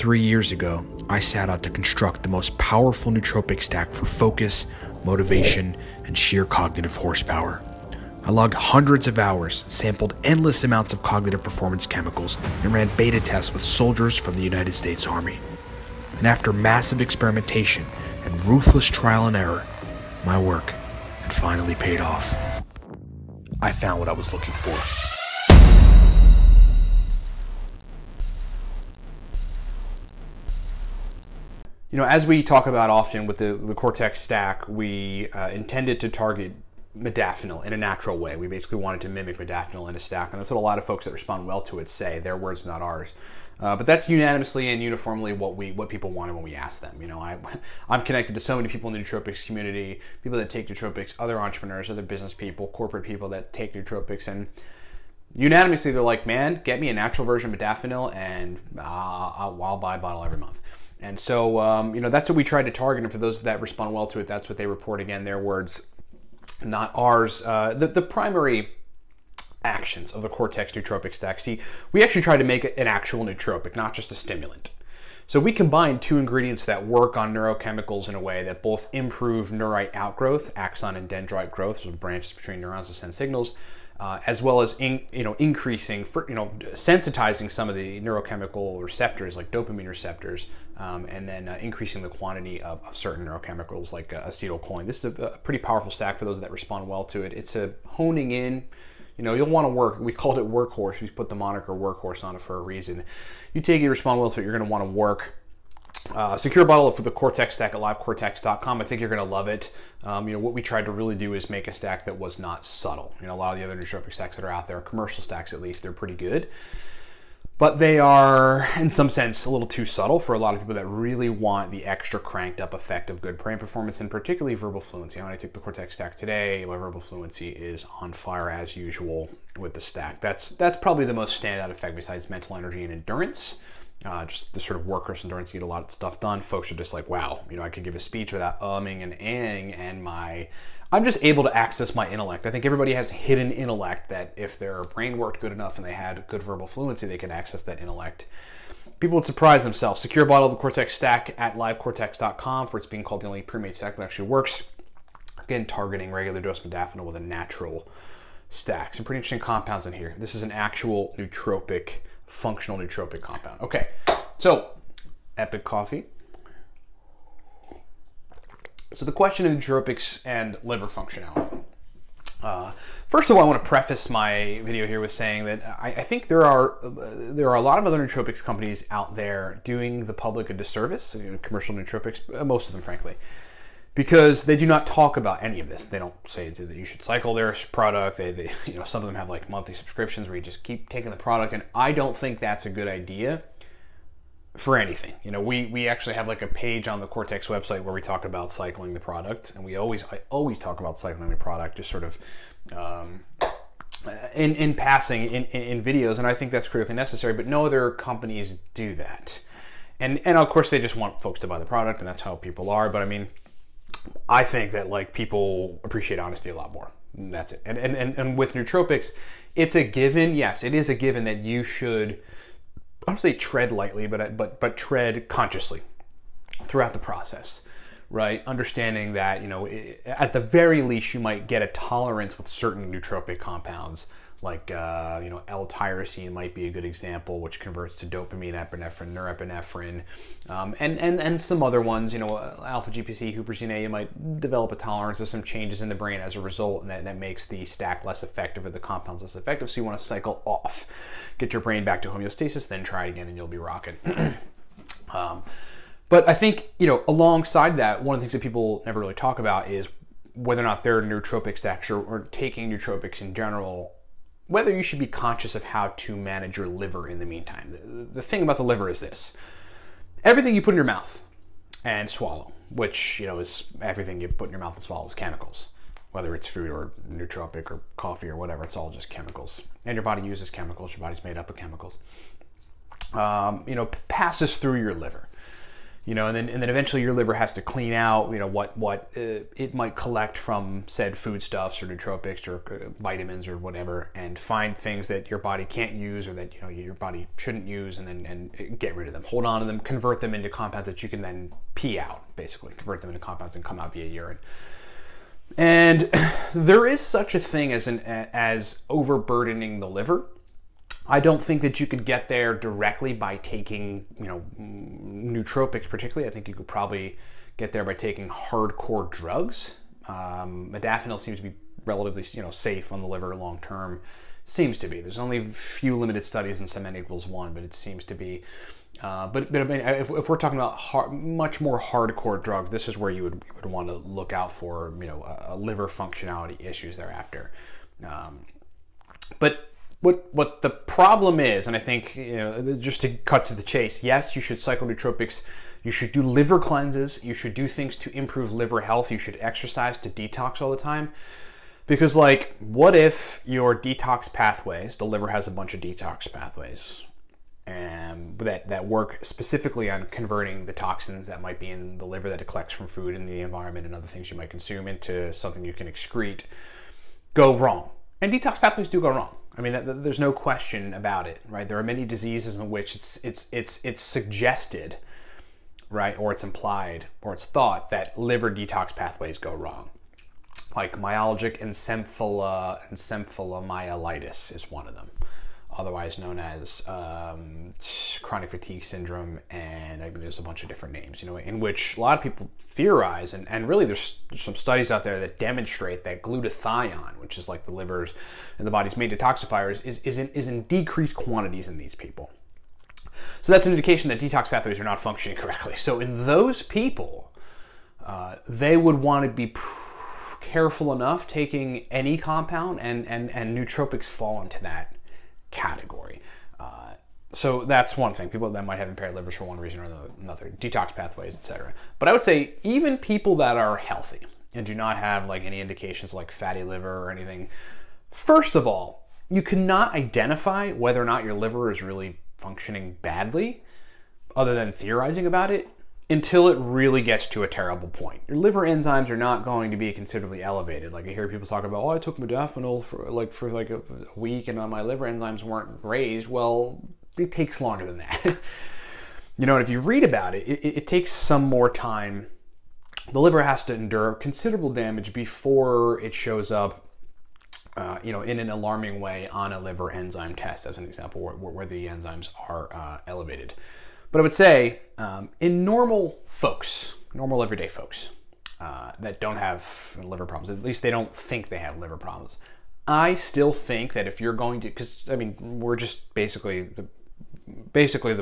3 years ago, I set out to construct the most powerful nootropic stack for focus, motivation, and sheer cognitive horsepower. I logged hundreds of hours, sampled endless amounts of cognitive performance chemicals, and ran beta tests with soldiers from the United States Army. And after massive experimentation and ruthless trial and error, my work had finally paid off. I found what I was looking for. You know, as we talk about often with the Cortex stack, we intended to target modafinil in a natural way. We basically wanted to mimic modafinil in a stack, and that's what a lot of folks that respond well to it say. Their words, not ours. But that's unanimously and uniformly what people wanted when we asked them. You know, I'm connected to so many people in the nootropics community, people that take nootropics, other entrepreneurs, other business people, corporate people that take nootropics, and unanimously they're like, man, get me a natural version of modafinil and I'll buy a bottle every month. And so, you know, that's what we tried to target. And for those that respond well to it, that's what they report. Again, their words, not ours. The primary actions of the Cortex nootropic stack. See, we actually tried to make it an actual nootropic, not just a stimulant. So we combined two ingredients that work on neurochemicals in a way that both improve neurite outgrowth, axon and dendrite growth, so branches between neurons to send signals, as well as increasing, sensitizing some of the neurochemical receptors like dopamine receptors, and then increasing the quantity of certain neurochemicals like acetylcholine. This is a pretty powerful stack for those that respond well to it. It's a honing in. You know, you'll want to work. We called it workhorse. We put the moniker workhorse on it for a reason. You take it, you respond well to it, you're going to want to work. Secure a bottle for the Cortex stack at livecortex.com. I think you're going to love it. You know, what we tried to really do is make a stack that was not subtle. You know, a lot of the other nootropic stacks that are out there, commercial stacks at least, they're pretty good. But they are, in some sense, a little too subtle for a lot of people that really want the extra cranked up effect of good brain performance, and particularly verbal fluency. When I took the Cortex stack today, my verbal fluency is on fire as usual with the stack. That's probably the most standout effect besides mental energy and endurance. Just the sort of workhorse endurance, get a lot of stuff done. Folks are just like, wow, you know, I could give a speech without umming and ahhing, and I'm just able to access my intellect. I think everybody has hidden intellect that if their brain worked good enough and they had good verbal fluency, they could access that intellect. People would surprise themselves. Secure a bottle of the Cortex stack at livecortex.com for it's being called the only pre-made stack that actually works. Again, targeting regular dose modafinil with a natural stack. Some pretty interesting compounds in here. This is an actual nootropic, functional nootropic compound. Okay, so Epic Coffee. So the question of nootropics and liver functionality. First of all, I want to preface my video here with saying that I think there are a lot of other nootropics companies out there doing the public a disservice, you know, commercial nootropics, most of them frankly, because they do not talk about any of this. They don't say that you should cycle their product. They you know, some of them have like monthly subscriptions where you just keep taking the product, and I don't think that's a good idea for anything. You know, we actually have like a page on the Cortex website where we talk about cycling the product, and I always talk about cycling the product, just sort of in passing in videos, and I think that's critically necessary, but no other companies do that. And of course they just want folks to buy the product, and that's how people are, but I mean, I think that like people appreciate honesty a lot more. And that's it. And with nootropics, it's a given. Yes, it is a given that you should, I don't say tread lightly, but tread consciously throughout the process, right? Understanding that, you know, at the very least, you might get a tolerance with certain nootropic compounds, like, you know, L-tyrosine might be a good example, which converts to dopamine, epinephrine, norepinephrine, and some other ones, you know, alpha-GPC, huperzine A, you might develop a tolerance to some changes in the brain as a result, and that makes the stack less effective or the compounds less effective, so you want to cycle off. Get your brain back to homeostasis, then try it again, and you'll be rocking. But I think, you know, alongside that, one of the things that people never really talk about is whether or not they're nootropic stacks or taking nootropics in general, whether you should be conscious of how to manage your liver in the meantime. The thing about the liver is this: everything you put in your mouth and swallow, which, you know, is everything you put in your mouth and swallow is chemicals, whether it's food or nootropic or coffee or whatever, it's all just chemicals. And your body uses chemicals, your body's made up of chemicals. You know, passes through your liver. you know, and then eventually your liver has to clean out, you know, what it might collect from said foodstuffs or nootropics or vitamins or whatever, and find things that your body can't use or that, you know, your body shouldn't use, and get rid of them, hold on to them, convert them into compounds that you can then pee out, basically convert them into compounds and come out via urine. And there is such a thing as overburdening the liver. I don't think that you could get there directly by taking, you know, nootropics particularly. I think you could probably get there by taking hardcore drugs. Modafinil seems to be relatively, you know, safe on the liver long term. Seems to be. There's only a few limited studies in some N equals 1, but it seems to be. But I mean, if we're talking about much more hardcore drugs, this is where you would want to look out for, you know, a liver functionality issues thereafter. But what the problem is, and I think, you know, just to cut to the chase, yes, you should cycle nootropics. You should do liver cleanses. You should do things to improve liver health. You should exercise to detox all the time. Because, like, what if your detox pathways, the liver has a bunch of detox pathways that work specifically on converting the toxins that might be in the liver that it collects from food and the environment and other things you might consume into something you can excrete, go wrong. And detox pathways do go wrong. I mean, there's no question about it, right? There are many diseases in which it's suggested, right, or it's implied, or it's thought that liver detox pathways go wrong. Like myalgic encephalomyelitis is one of them, otherwise known as chronic fatigue syndrome, and I mean, there's a bunch of different names, you know, in which a lot of people theorize, and really there's some studies out there that demonstrate that glutathione, which is like the liver's and the body's main detoxifiers, is in decreased quantities in these people. So that's an indication that detox pathways are not functioning correctly. So in those people, they would want to be careful enough taking any compound, and nootropics fall into that category. So that's one thing. People that might have impaired livers for one reason or another, detox pathways, etc. But I would say even people that are healthy and do not have like any indications like fatty liver or anything, first of all, you cannot identify whether or not your liver is really functioning badly, other than theorizing about it, until it really gets to a terrible point. Your liver enzymes are not going to be considerably elevated. Like I hear people talk about, oh, I took modafinil for like a week and my liver enzymes weren't raised. Well, it takes longer than that. You know, and if you read about it, it takes some more time. The liver has to endure considerable damage before it shows up, you know, in an alarming way on a liver enzyme test, as an example, where the enzymes are elevated. But I would say in normal folks, normal everyday folks that don't have liver problems, at least they don't think they have liver problems, I still think that if you're going to, because I mean, we're just basically the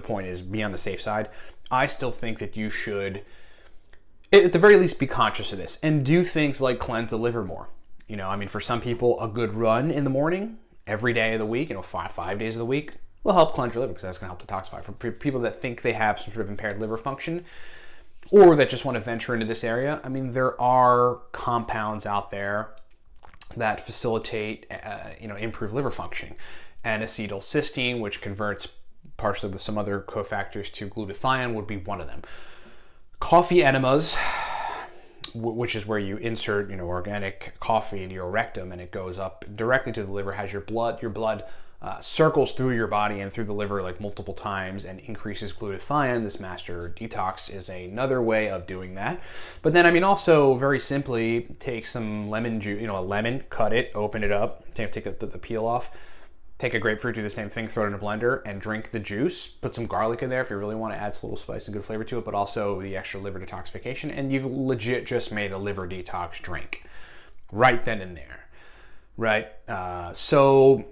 point is be on the safe side. I still think that you should, at the very least, be conscious of this and do things like cleanse the liver more. You know, I mean, for some people, a good run in the morning every day of the week, you know, five days of the week, will help cleanse your liver because that's going to help detoxify. For people that think they have some sort of impaired liver function or that just want to venture into this area, I mean, there are compounds out there that facilitate, you know, improved liver function. N-acetylcysteine, which converts partially with some other cofactors to glutathione, would be one of them. Coffee enemas, which is where you insert, you know, organic coffee into your rectum and it goes up directly to the liver, has your blood circles through your body and through the liver like multiple times and increases glutathione. This master detox is another way of doing that. But then, I mean, also very simply take some lemon juice, you know, a lemon, cut it, open it up, take the peel off, take a grapefruit, do the same thing, throw it in a blender and drink the juice. Put some garlic in there if you really want to add some little spice and good flavor to it, but also the extra liver detoxification. And you've legit just made a liver detox drink right then and there, right? So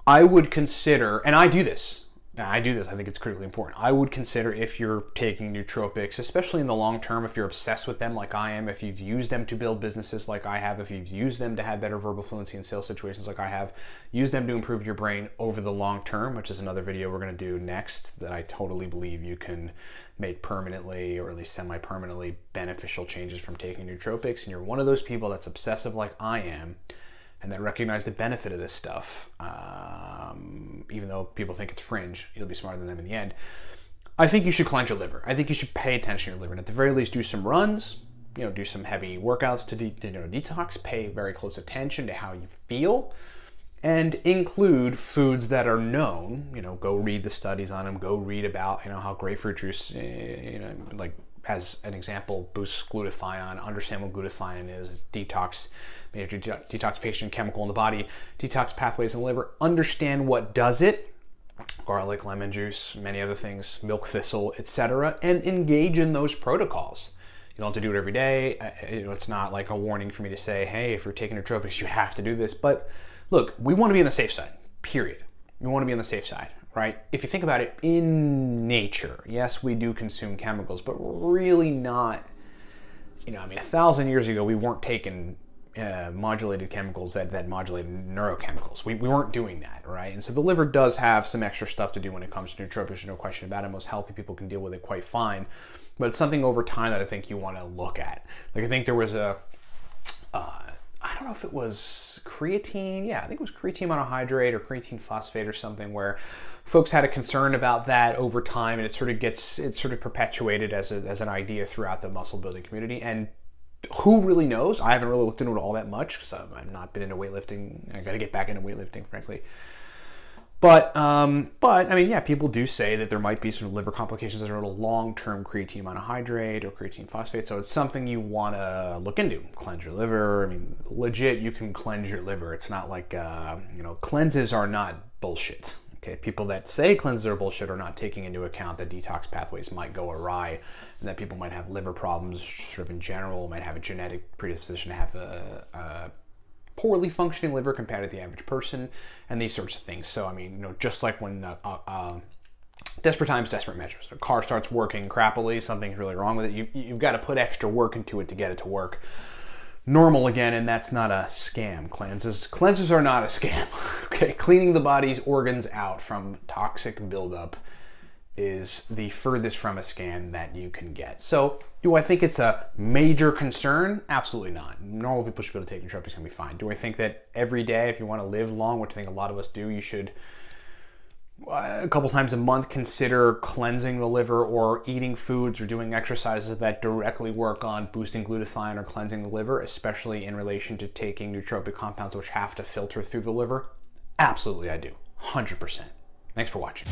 I would consider, and I do this, I think it's critically important. I would consider, if you're taking nootropics, especially in the long term, if you're obsessed with them like I am, if you've used them to build businesses like I have, if you've used them to have better verbal fluency in sales situations like I have, use them to improve your brain over the long term, which is another video we're going to do next, that I totally believe you can make permanently or at least semi-permanently beneficial changes from taking nootropics. And you're one of those people that's obsessive like I am, and that recognize the benefit of this stuff, even though people think it's fringe, you'll be smarter than them in the end. I think you should cleanse your liver. I think you should pay attention to your liver, and at the very least, do some runs. Do some heavy workouts to detox. Pay very close attention to how you feel, and include foods that are known. Go read the studies on them. Go read about how grapefruit juice, like as an example, boosts glutathione. Understand what glutathione is. Detoxification chemical in the body. Detox pathways in the liver. Understand what does it. Garlic, lemon juice, many other things, milk thistle, etc., and engage in those protocols. You don't have to do it every day. It's not like a warning for me to say, hey, if you're taking nootropics, you have to do this. But look, we want to be on the safe side, period. We want to be on the safe side, right? If you think about it, in nature, yes, we do consume chemicals, but really not, 1,000 years ago, we weren't taking modulated chemicals that modulated neurochemicals. We weren't doing that, right? And so the liver does have some extra stuff to do when it comes to nootropics. There's no question about it. Most healthy people can deal with it quite fine. But it's something over time that I think you want to look at. Like, I think there was I don't know if it was creatine. Yeah, I think it was creatine monohydrate or creatine phosphate or something, where folks had a concern about that over time, and it's sort of perpetuated as an idea throughout the muscle building community. And who really knows? I haven't really looked into it all that much because I've not been into weightlifting. I got to get back into weightlifting, frankly. But I mean, yeah, people do say that there might be some liver complications that are long-term creatine monohydrate or creatine phosphate. So it's something you want to look into. Cleanse your liver. I mean, legit, you can cleanse your liver. It's not like cleanses are not bullshit. Okay, people that say cleanses are bullshit are not taking into account that detox pathways might go awry, and that people might have liver problems sort of in general, might have a genetic predisposition to have a poorly functioning liver compared to the average person, and these sorts of things. So, I mean, just like when desperate times, desperate measures. A car starts working crappily, something's really wrong with it. You've got to put extra work into it to get it to work normal again, and that's not a scam. Cleanses are not a scam. Okay, cleaning the body's organs out from toxic buildup is the furthest from a scam that you can get. So, do I think it's a major concern? Absolutely not. Normal people should be able to take nootropics and be fine. Do I think that every day, if you want to live long, which I think a lot of us do, you should a couple times a month consider cleansing the liver or eating foods or doing exercises that directly work on boosting glutathione or cleansing the liver, especially in relation to taking nootropic compounds which have to filter through the liver? Absolutely, I do. 100%. Thanks for watching.